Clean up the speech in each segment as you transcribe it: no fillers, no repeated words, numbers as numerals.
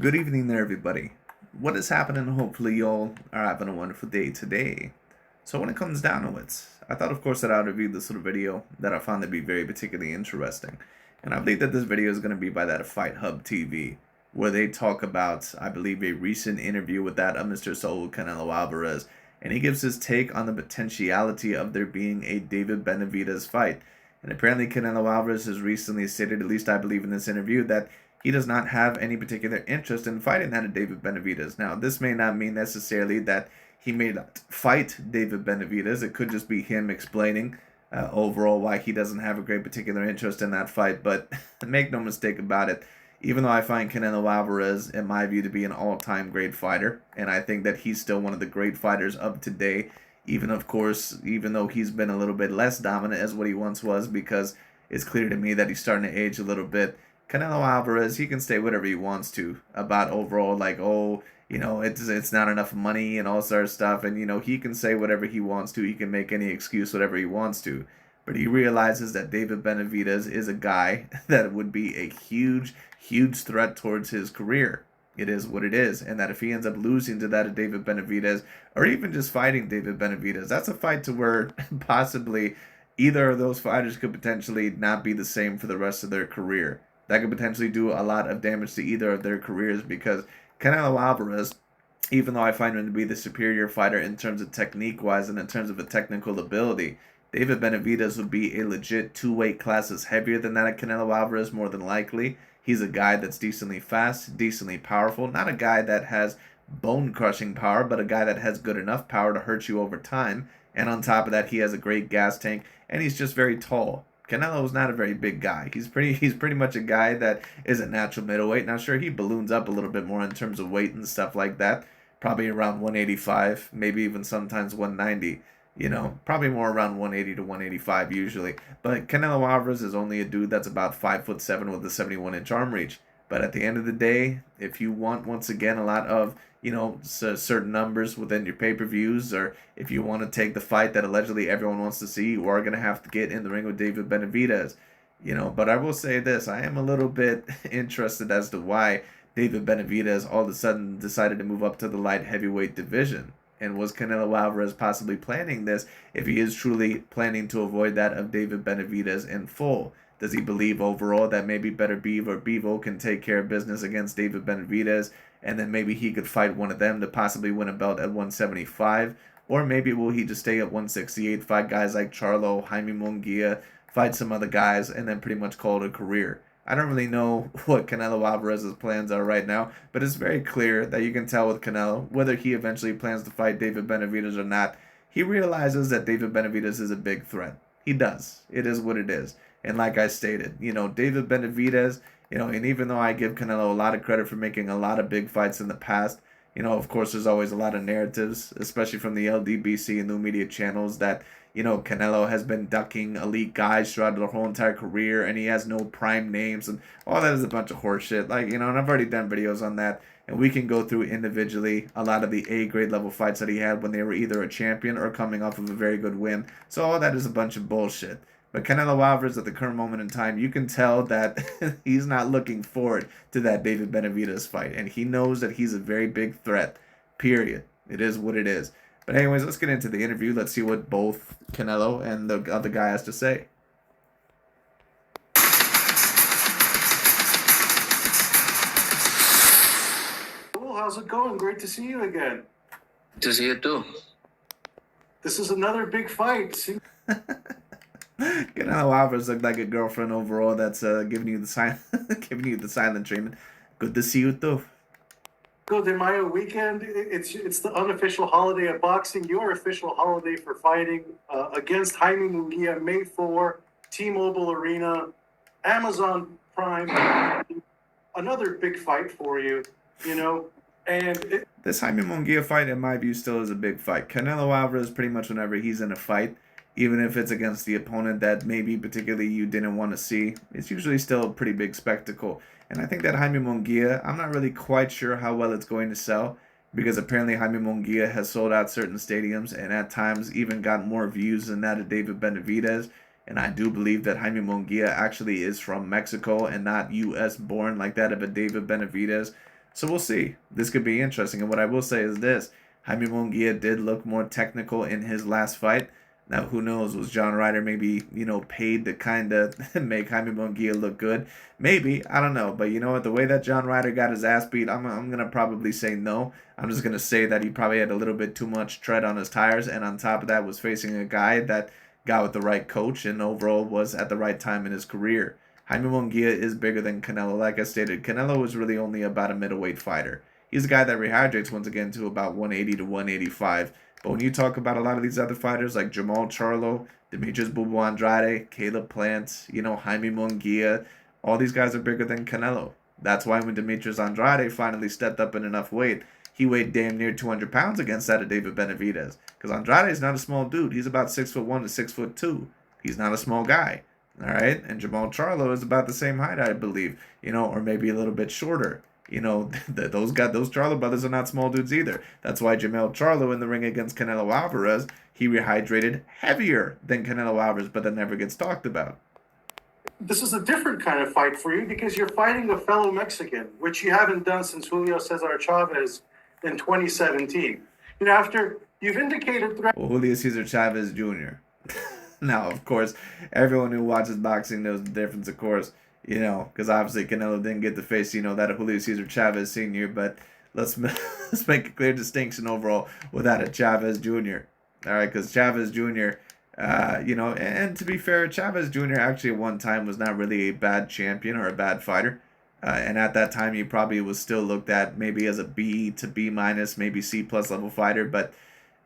Good evening there, everybody. What is happening? Hopefully, y'all are having a wonderful day today. So, when it comes down to it, I thought, of course, that I'd review this little video that I found to be very particularly interesting. And I believe that this video is going to be by that Fight Hub TV, where they talk about, I believe, a recent interview with that of Mr. Saul Canelo Alvarez. And he gives his take on the potentiality of there being a David Benavidez fight. And apparently, Canelo Alvarez has recently stated, at least I believe in this interview, that he does not have any particular interest in fighting that of David Benavidez. Now, this may not mean necessarily that he may not fight David Benavidez. It could just be him explaining overall why he doesn't have a great particular interest in that fight. But make no mistake about it, even though I find Canelo Alvarez, in my view, to be an all-time great fighter, and I think that he's still one of the great fighters of today, even, of course, even though he's been a little bit less dominant as what he once was, because it's clear to me that he's starting to age a little bit. Canelo Alvarez, he can say whatever he wants to about overall, like, oh, it's not enough money and all sort of stuff, and he can say whatever he wants to. He can make any excuse whatever he wants to, but he realizes that David Benavidez is a guy that would be a huge, huge threat towards his career. It is what it is, and that if he ends up losing to that of David Benavidez, or even just fighting David Benavidez, that's a fight to where possibly either of those fighters could potentially not be the same for the rest of their career. That could potentially do a lot of damage to either of their careers, because Canelo Alvarez, even though I find him to be the superior fighter in terms of technique-wise and in terms of a technical ability, David Benavidez would be a legit two-weight classes heavier than that of Canelo Alvarez, more than likely. He's a guy that's decently fast, decently powerful, not a guy that has bone-crushing power, but a guy that has good enough power to hurt you over time. And on top of that, he has a great gas tank, and he's just very tall. Canelo is not a very big guy. He's pretty much a guy that is a natural middleweight. Now, sure, he balloons up a little bit more in terms of weight and stuff like that. Probably around 185, maybe even sometimes 190. Probably more around 180 to 185 usually. But Canelo Alvarez is only a dude that's about 5'7" with a 71-inch arm reach. But at the end of the day, if you want, once again, a lot of certain numbers within your pay-per-views, or if you want to take the fight that allegedly everyone wants to see, you are going to have to get in the ring with David Benavidez. But I will say this, I am a little bit interested as to why David Benavidez all of a sudden decided to move up to the light heavyweight division. And was Canelo Alvarez possibly planning this, if he is truly planning to avoid that of David Benavidez in full? Does he believe overall that maybe Better Beav or Bevo can take care of business against David Benavidez, and then maybe he could fight one of them to possibly win a belt at 175? Or maybe will he just stay at 168, fight guys like Charlo, Jaime Munguia, fight some other guys, and then pretty much call it a career? I don't really know what Canelo Alvarez's plans are right now, but it's very clear that you can tell with Canelo, whether he eventually plans to fight David Benavidez or not, he realizes that David Benavidez is a big threat. He does. It is what it is. And like I stated, David Benavidez, and even though I give Canelo a lot of credit for making a lot of big fights in the past, of course, there's always a lot of narratives, especially from the LDBC and new media channels, that, Canelo has been ducking elite guys throughout their whole entire career, and he has no prime names, and all that is a bunch of horseshit. Like, and I've already done videos on that, and we can go through individually a lot of the A-grade level fights that he had when they were either a champion or coming off of a very good win. So all that is a bunch of bullshit. But Canelo Alvarez, at the current moment in time, you can tell that he's not looking forward to that David Benavidez fight. And he knows that he's a very big threat, period. It is what it is. But anyways, let's get into the interview. Let's see what both Canelo and the other guy has to say. Cool, how's it going? Great to see you again. To see you too. This is another big fight. Canelo Alvarez looked like a girlfriend overall that's giving you the giving you the silent treatment. Good to see you too. Cinco de Mayo weekend. It's the unofficial holiday of boxing. Your official holiday for fighting against Jaime Munguia, May 4, T-Mobile Arena, Amazon Prime. Another big fight for you, And this Jaime Munguia fight, in my view, still is a big fight. Canelo Alvarez, pretty much whenever he's in a fight, even if it's against the opponent that maybe particularly you didn't want to see, it's usually still a pretty big spectacle. And I think that Jaime Munguia, I'm not really quite sure how well it's going to sell, because apparently Jaime Munguia has sold out certain stadiums and at times even got more views than that of David Benavidez. And I do believe that Jaime Munguia actually is from Mexico and not U.S. born like that of a David Benavidez. So we'll see. This could be interesting. And what I will say is this: Jaime Munguia did look more technical in his last fight. Now, who knows? Was John Ryder maybe, paid to kind of make Jaime Munguia look good? Maybe. I don't know. But you know what? The way that John Ryder got his ass beat, I'm going to probably say no. I'm just going to say that he probably had a little bit too much tread on his tires. And on top of that, was facing a guy that got with the right coach and overall was at the right time in his career. Jaime Munguia is bigger than Canelo. Like I stated, Canelo is really only about a middleweight fighter. He's a guy that rehydrates once again to about 180 to 185. But when you talk about a lot of these other fighters like Jamal Charlo, Demetrius Bubu Andrade, Caleb Plant, Jaime Munguia, all these guys are bigger than Canelo. That's why when Demetrius Andrade finally stepped up in enough weight, he weighed damn near 200 pounds against that of David Benavidez. Because Andrade is not a small dude. He's about 6'1" to 6'2". He's not a small guy. All right, and Jamal Charlo is about the same height, I believe, or maybe a little bit shorter. Those Charlo brothers are not small dudes either. That's why Jamal Charlo in the ring against Canelo Alvarez, he rehydrated heavier than Canelo Alvarez, but that never gets talked about. This is a different kind of fight for you because you're fighting a fellow Mexican, which you haven't done since Julio Cesar Chavez in 2017. After you've indicated threat. Well, Julio Cesar Chavez Jr. Now, of course, everyone who watches boxing knows the difference, of course, because obviously Canelo didn't get to face, that of Julio Cesar Chavez Sr., but let's make a clear distinction overall with that of Chavez Jr., all right, because Chavez Jr., and to be fair, Chavez Jr. actually at one time was not really a bad champion or a bad fighter, and at that time he probably was still looked at maybe as a B to B minus, maybe C plus level fighter, but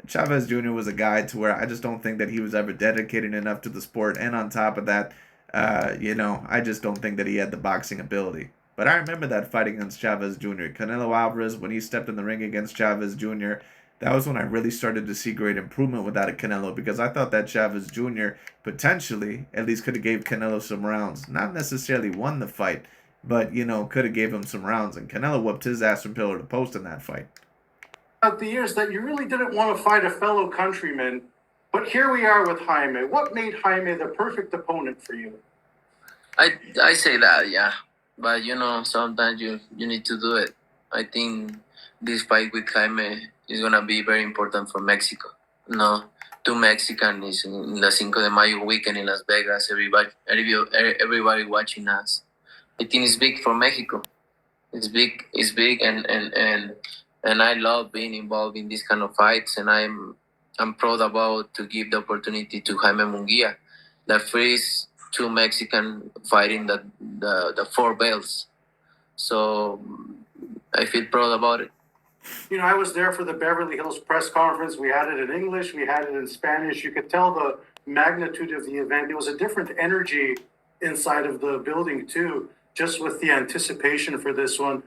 Chavez Jr. was a guy to where I just don't think that he was ever dedicated enough to the sport. And on top of that, I just don't think that he had the boxing ability. But I remember that fight against Chavez Jr. Canelo Alvarez, when he stepped in the ring against Chavez Jr., that was when I really started to see great improvement with that of Canelo, because I thought that Chavez Jr. potentially at least could have gave Canelo some rounds. Not necessarily won the fight, but, could have gave him some rounds. And Canelo whooped his ass from pillar to post in that fight. Out the years that you really didn't want to fight a fellow countryman, but here we are with Jaime. What made Jaime the perfect opponent for you? I say that, yeah. But sometimes you need to do it. I think this fight with Jaime is gonna be very important for Mexico. Two Mexicans in the Cinco de Mayo weekend in Las Vegas. Everybody watching us. I think it's big for Mexico. It's big, and I love being involved in these kind of fights, and I'm proud about to give the opportunity to Jaime Munguia, the first two Mexican fighting the four belts. So I feel proud about it. I was there for the Beverly Hills press conference. We had it in English, we had it in Spanish. You could tell the magnitude of the event. It was a different energy inside of the building too, just with the anticipation for this one.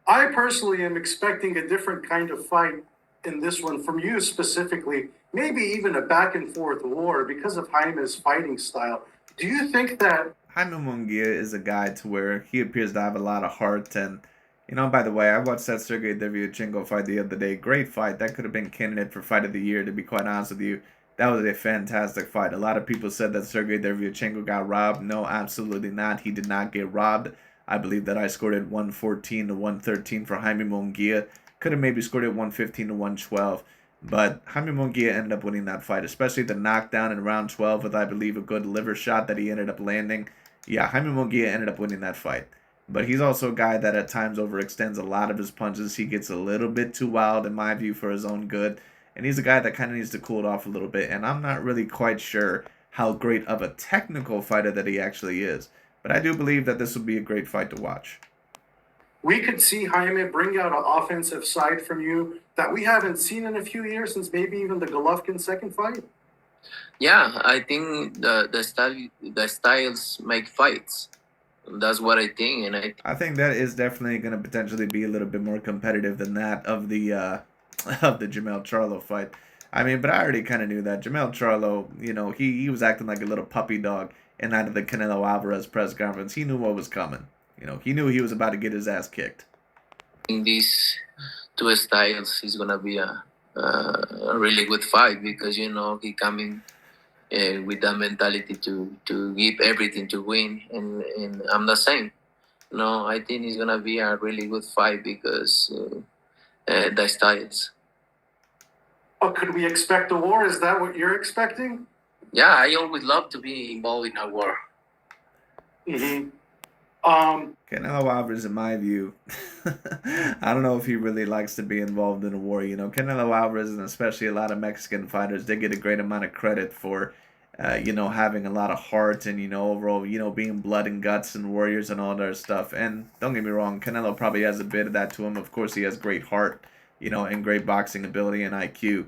I personally am expecting a different kind of fight in this one from you specifically, maybe even a back and forth war because of Jaime's fighting style. Do you think that Jaime Munguia is a guy to where he appears to have a lot of heart? And, by the way, I watched that Sergey Devyachenko fight the other day. Great fight. That could have been candidate for fight of the year, to be quite honest with you. That was a fantastic fight. A lot of people said that Sergey Devyachenko got robbed. No, absolutely not. He did not get robbed. I believe that I scored it 114 to 113 for Jaime Munguia. Could have maybe scored it 115 to 112. But Jaime Munguia ended up winning that fight, especially the knockdown in round 12 with, I believe, a good liver shot that he ended up landing. Yeah, Jaime Munguia ended up winning that fight. But he's also a guy that at times overextends a lot of his punches. He gets a little bit too wild, in my view, for his own good. And he's a guy that kind of needs to cool it off a little bit. And I'm not really quite sure how great of a technical fighter that he actually is. But I do believe that this will be a great fight to watch. we could see Jaime bring out an offensive side from you that we haven't seen in a few years, since maybe even the Golovkin second fight? Yeah, I think the styles make fights. That's what I think, and I think that is definitely going to potentially be a little bit more competitive than that of the of the Jamel Charlo fight. I mean, but I already kind of knew that Jamel Charlo, you know, he was acting like a little puppy dog in that of the Canelo Alvarez press conference. He knew what was coming. You know, he knew he was about to get his ass kicked. in these two styles is gonna be a really good fight, because he coming with that mentality to give everything to win, and I'm the same. No, I think it's gonna be a really good fight because the styles. Oh, could we expect a war? Is that what you're expecting? Yeah, I always love to be involved in a war. Mm-hmm. Canelo Alvarez, in my view, I don't know if he really likes to be involved in a war. You know, Canelo Alvarez and especially a lot of Mexican fighters, they get a great amount of credit for, having a lot of heart and, overall, being blood and guts and warriors and all that stuff. And don't get me wrong, Canelo probably has a bit of that to him. Of course, he has great heart, and great boxing ability and IQ.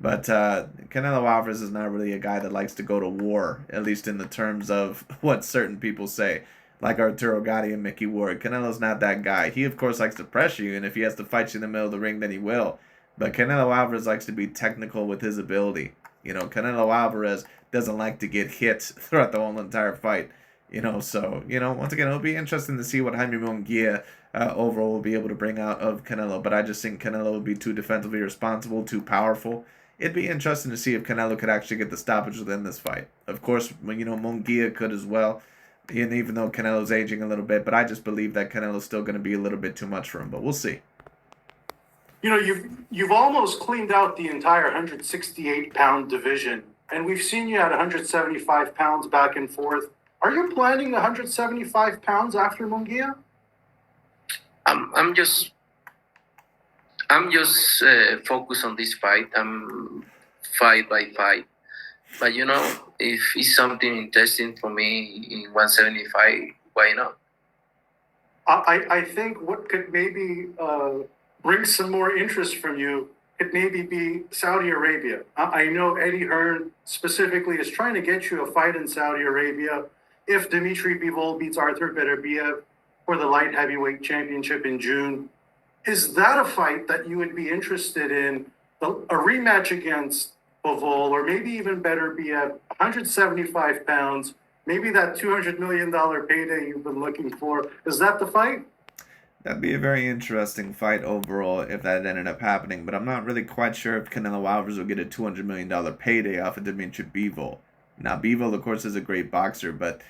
But Canelo Alvarez is not really a guy that likes to go to war, at least in the terms of what certain people say, like Arturo Gatti and Mickey Ward. Canelo's not that guy. He, of course, likes to pressure you, and if he has to fight you in the middle of the ring, then he will. But Canelo Alvarez likes to be technical with his ability. Canelo Alvarez doesn't like to get hit throughout the whole entire fight. Once again, it'll be interesting to see what Jaime Munguia overall will be able to bring out of Canelo. But I just think Canelo would be too defensively responsible, too powerful. It'd be interesting to see if Canelo could actually get the stoppage within this fight. Of course, Munguia could as well. And even though Canelo's aging a little bit, but I just believe that Canelo's still going to be a little bit too much for him. But we'll see. You've almost cleaned out the entire 168-pound division, and we've seen you at 175 pounds back and forth. Are you planning 175 pounds after Munguia? I'm just focused on this fight. I'm fight by fight. But if it's something interesting for me in 175, why not? I think what could maybe bring some more interest from you could maybe be Saudi Arabia. I know Eddie Hearn specifically is trying to get you a fight in Saudi Arabia if Dimitri Bivol beats Arthur Beterbiev for the light heavyweight championship in June. Is that a fight that you would be interested in? A rematch against Bivol, or maybe even better, be at 175 pounds, maybe that $200 million payday you've been looking for. Is that the fight? That'd be a very interesting fight overall if that ended up happening, but I'm not really quite sure if Canelo Alvarez will get a $200 million payday off of Dimitri Bivol. Now, Bivol, of course, is a great boxer, but,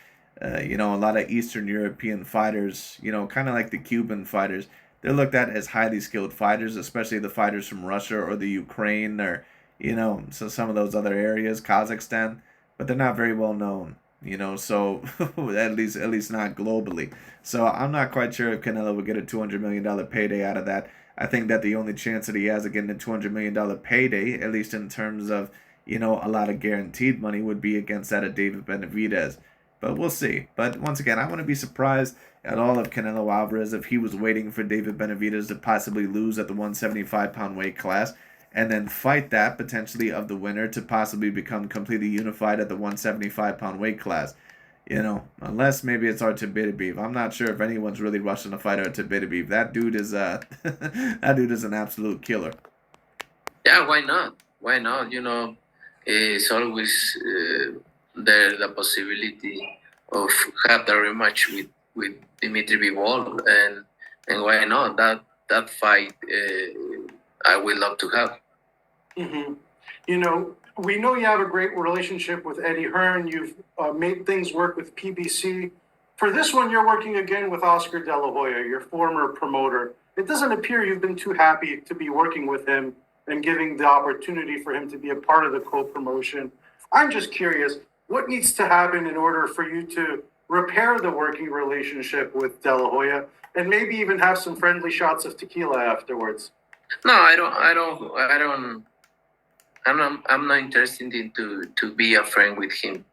a lot of Eastern European fighters, kind of like the Cuban fighters, they're looked at as highly skilled fighters, especially the fighters from Russia or the Ukraine or, so some of those other areas, Kazakhstan, but they're not very well known. So at least not globally. So I'm not quite sure if Canelo would get a $200 million payday out of that. I think that the only chance that he has of getting a $200 million payday, at least in terms of, a lot of guaranteed money, would be against that of David Benavidez. But we'll see. But once again, I wouldn't be surprised at all if Canelo Alvarez, if he was waiting for David Benavidez to possibly lose at the 175-pound weight class, and then fight that potentially of the winner to possibly become completely unified at the 175-pound weight class. Unless maybe it's Artur Beterbiev. I'm not sure if anyone's really rushing to fight Artur Beterbiev. That dude is that dude is an absolute killer. Yeah, why not? Why not? It's always there the possibility of have the rematch with Dimitri Bivol, and why not? That fight I would love to have. Mm-hmm. We know you have a great relationship with Eddie Hearn. You've made things work with PBC. For this one, you're working again with Oscar De La Hoya, your former promoter. It doesn't appear you've been too happy to be working with him and giving the opportunity for him to be a part of the co-promotion. I'm just curious, what needs to happen in order for you to repair the working relationship with De La Hoya and maybe even have some friendly shots of tequila afterwards? No, I'm not interested in to be a friend with him.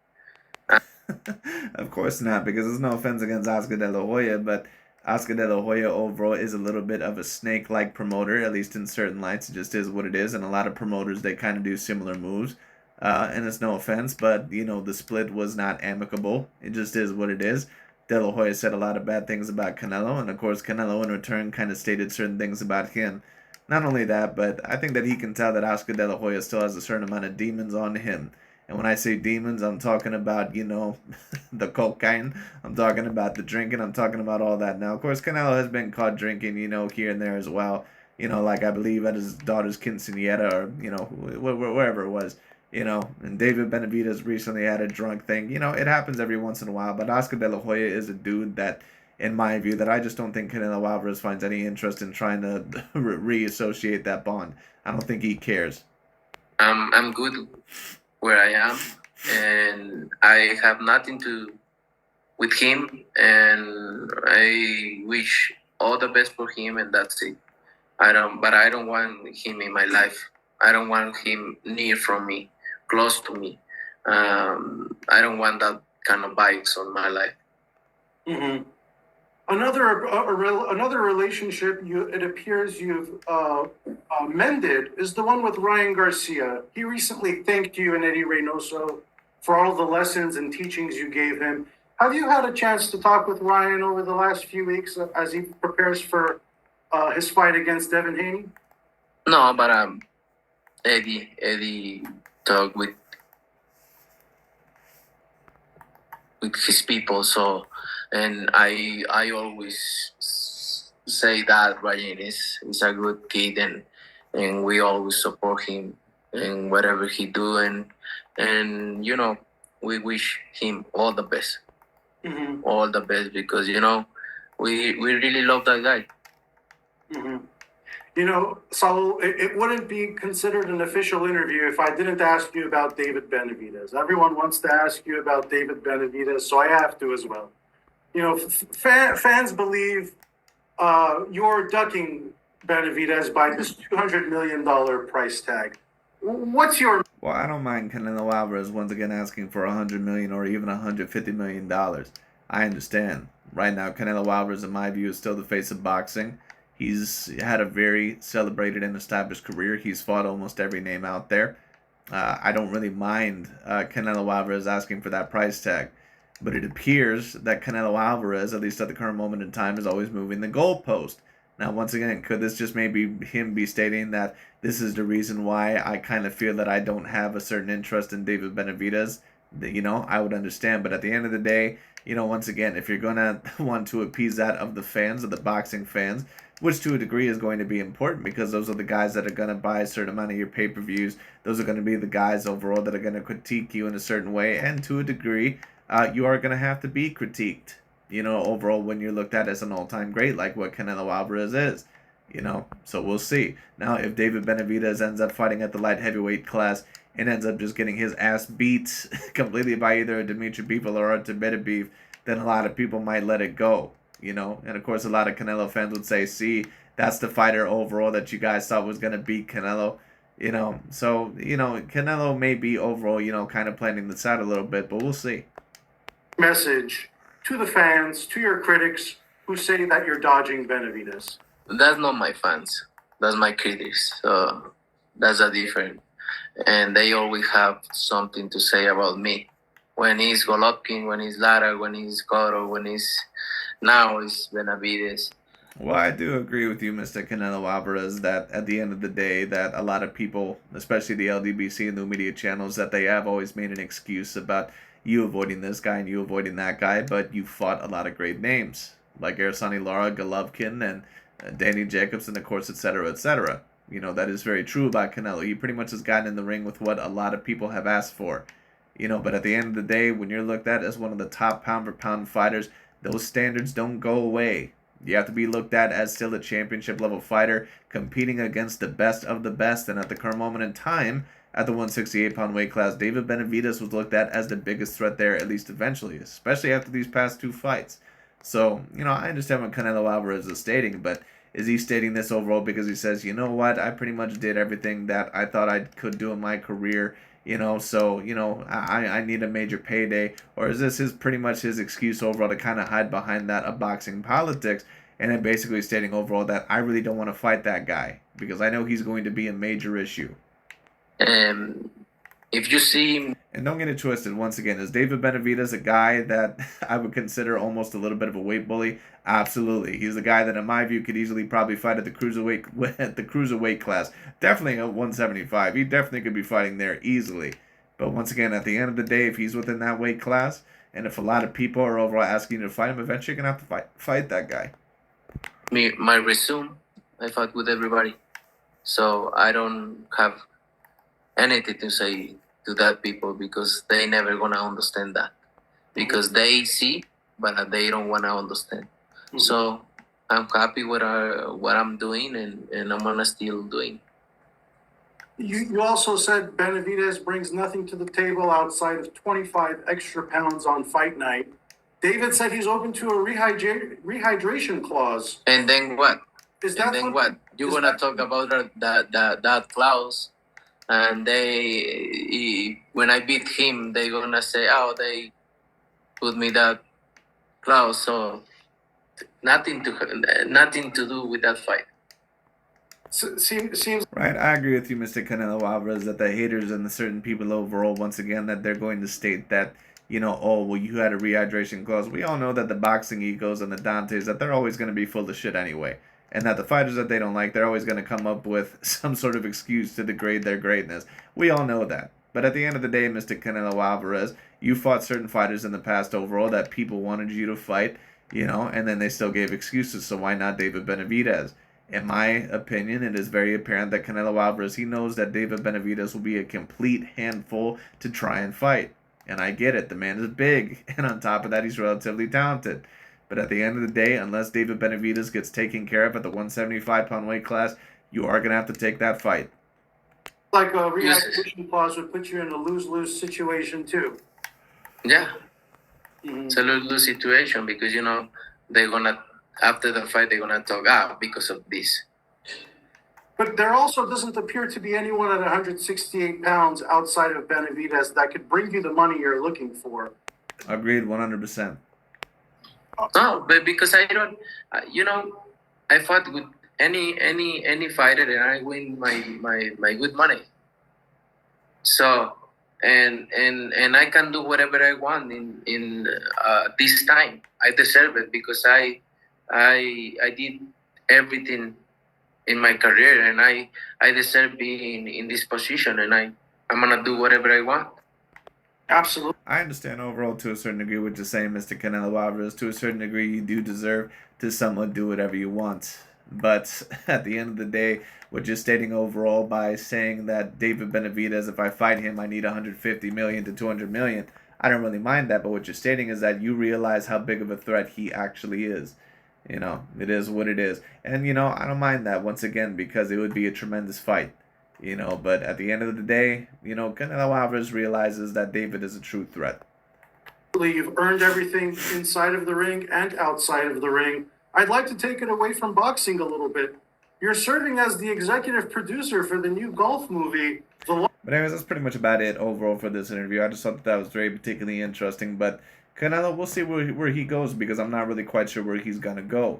Of course not, because there's no offense against Oscar De La Hoya, but Oscar De La Hoya overall is a little bit of a snake-like promoter, at least in certain lights. It just is what it is, and a lot of promoters, they kind of do similar moves. And it's no offense, but, the split was not amicable. It just is what it is. De La Hoya said a lot of bad things about Canelo, and of course Canelo in return kind of stated certain things about him. Not only that, but I think that he can tell that Oscar De La Hoya still has a certain amount of demons on him. And when I say demons, I'm talking about, the cocaine. I'm talking about the drinking. I'm talking about all that. Now, of course, Canelo has been caught drinking, here and there as well. Like I believe at his daughter's quinceañera or, wherever it was. And David Benavidez recently had a drunk thing. It happens every once in a while. But Oscar De La Hoya is a dude that, in my view, that I just don't think Canelo Alvarez finds any interest in trying to reassociate that bond. I don't think he cares. I'm good where I am, and I have nothing to with him, and I wish all the best for him, and that's it. But I don't want him in my life. I don't want him near from me, close to me. I don't want that kind of vibes on my life. Mm-hmm. Another relationship it appears you've mended is the one with Ryan Garcia. He recently thanked you and Eddie Reynoso for all the lessons and teachings you gave him. Have you had a chance to talk with Ryan over the last few weeks as he prepares for his fight against Devin Haney? No, but Eddie talked with his people, so, and I always say that Ryan is a good kid, and we always support him in whatever he do, and we wish him all the best. Mm-hmm. All the best, because we really love that guy. Mm-hmm. Saul, it wouldn't be considered an official interview if I didn't ask you about David Benavidez. Everyone wants to ask you about David Benavidez, so I have to as well. Fans believe you're ducking Benavidez by this $200 million price tag. What's your... Well, I don't mind Canelo Alvarez once again asking for $100 million or even $150 million. I understand. Right now, Canelo Alvarez, in my view, is still the face of boxing. He's had a very celebrated and established career. He's fought almost every name out there. I don't really mind Canelo Alvarez asking for that price tag. But it appears that Canelo Alvarez, at least at the current moment in time, is always moving the goalpost. Now, once again, could this just maybe him be stating that this is the reason why I kind of feel that I don't have a certain interest in David Benavidez? I would understand. But at the end of the day, once again, if you're going to want to appease that of the fans, of the boxing fans, which to a degree is going to be important because those are the guys that are going to buy a certain amount of your pay-per-views. Those are going to be the guys overall that are going to critique you in a certain way. And to a degree, you are going to have to be critiqued, overall when you're looked at as an all-time great like what Canelo Alvarez is, So we'll see. Now, if David Benavidez ends up fighting at the light heavyweight class and ends up just getting his ass beat completely by either a Dimitri Bivol or a Benavidez, then a lot of people might let it go, And of course, a lot of Canelo fans would say, see, that's the fighter overall that you guys thought was going to beat Canelo. So, Canelo may be overall, kind of planting this out a little bit, but we'll see. Message to the fans, to your critics who say that you're dodging Benavidez? That's not my fans. That's my critics. So that's a different. And they always have something to say about me. When he's Golovkin, when he's Lara, when he's Cotto, now it's Benavidez. Well, I do agree with you, Mr. Canelo Alvarez, that at the end of the day, that a lot of people, especially the LDBC and the media channels, that they have always made an excuse about you avoiding this guy and you avoiding that guy, but you fought a lot of great names, like Ersani Lara, Golovkin, and Danny Jacobs, and of course, etc., etc. That is very true about Canelo. He pretty much has gotten in the ring with what a lot of people have asked for. But at the end of the day, when you're looked at as one of the top pound-for-pound fighters, those standards don't go away. You have to be looked at as still a championship-level fighter, competing against the best of the best, and at the current moment in time, at the 168-pound weight class, David Benavidez was looked at as the biggest threat there, at least eventually, especially after these past two fights. So, I understand what Canelo Alvarez is stating, but is he stating this overall because he says, you know what, I pretty much did everything that I thought I could do in my career, so, I need a major payday? Or is this pretty much his excuse overall to kind of hide behind that of boxing politics, and then basically stating overall that I really don't want to fight that guy because I know he's going to be a major issue? If you see... And don't get it twisted, once again, is David Benavidez a guy that I would consider almost a little bit of a weight bully? Absolutely. He's a guy that, in my view, could easily probably fight at the cruiserweight class. Definitely at 175. He definitely could be fighting there easily. But once again, at the end of the day, if he's within that weight class, and if a lot of people are overall asking you to fight him, eventually you're going to have to fight that guy. My resume, I fought with everybody. So I don't have anything to say to that people because they never gonna understand that, because they see but they don't want to understand. So I'm happy with what I'm doing, and I'm gonna still doing. You also said Benavidez brings nothing to the table outside of 25 extra pounds on fight night. David said he's open to a rehydration clause. And then what? Is And that then what? what? You're is gonna that- talk about that clause, and when I beat him, they gonna say, "Oh, they put me that clause." So nothing to do with that fight. Seems Right, I agree with you, Mr. Canelo Alvarez, that the haters and the certain people overall, once again, that they're going to state that, oh, well, you had a rehydration clause. We all know that the boxing egos and the Dantes, that they're always going to be full of shit anyway. And that the fighters that they don't like, they're always going to come up with some sort of excuse to degrade their greatness. We all know that. But at the end of the day, Mr. Canelo Alvarez, you fought certain fighters in the past overall that people wanted you to fight, and then they still gave excuses. So why not David Benavidez? In my opinion, it is very apparent that Canelo Alvarez, he knows that David Benavidez will be a complete handful to try and fight. And I get it. The man is big. And on top of that, he's relatively talented. But at the end of the day, unless David Benavidez gets taken care of at the 175-pound weight class, you are going to have to take that fight. like a rehydration clause would put you in a lose-lose situation too. Yeah, it's a lose-lose situation because they're gonna after the fight they're gonna talk because of this. But there also doesn't appear to be anyone at 168 pounds outside of Benavidez that could bring you the money you're looking for. Agreed, 100%. No, but because I don't, I fought with any fighter and I win my good money. So and I can do whatever I want in this time. I deserve it because I did everything in my career and I deserve being in this position and I'm gonna do whatever I want. Absolutely. I understand overall to a certain degree what you're saying, Mr. Canelo Alvarez. To a certain degree, you do deserve to somewhat do whatever you want. But at the end of the day, what you're stating overall by saying that David Benavidez, if I fight him, I need 150 million to 200 million. I don't really mind that, but what you're stating is that you realize how big of a threat he actually is. It is what it is. And, I don't mind that once again because it would be a tremendous fight. But at the end of the day, Canelo Alvarez realizes that David is a true threat. You've earned everything inside of the ring and outside of the ring. I'd like to take it away from boxing a little bit. You're serving as the executive producer for the new golf movie. But anyways, that's pretty much about it overall for this interview. I just thought that was very particularly interesting. But Canelo, we'll see where he goes because I'm not really quite sure where he's going to go.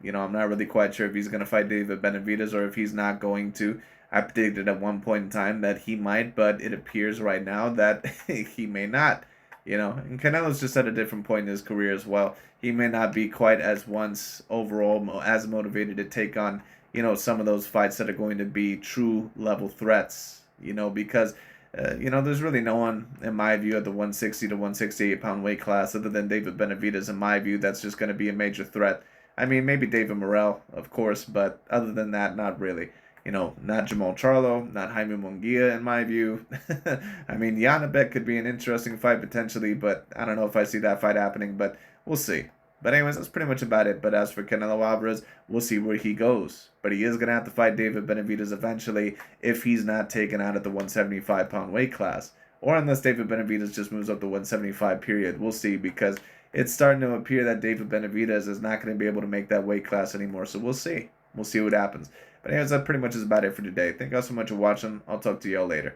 I'm not really quite sure if he's going to fight David Benavidez or if he's not going to. I predicted at one point in time that he might, but it appears right now that he may not. And Canelo's just at a different point in his career as well. He may not be quite as once overall as motivated to take on, some of those fights that are going to be true level threats, because, there's really no one, in my view, at the 160 to 168 pound weight class other than David Benavidez, in my view, that's just going to be a major threat. I mean, maybe David Morrell, of course, but other than that, not really. Not Jamal Charlo, not Jaime Munguia, in my view. I mean, Yanabek could be an interesting fight potentially, but I don't know if I see that fight happening, but we'll see. But anyways, that's pretty much about it. But as for Canelo Alvarez, we'll see where he goes. But he is going to have to fight David Benavidez eventually if he's not taken out at the 175-pound weight class. Or unless David Benavidez just moves up to 175 period. We'll see because it's starting to appear that David Benavidez is not going to be able to make that weight class anymore. So we'll see. We'll see what happens. But anyways, that pretty much is about it for today. Thank you all so much for watching. I'll talk to y'all later.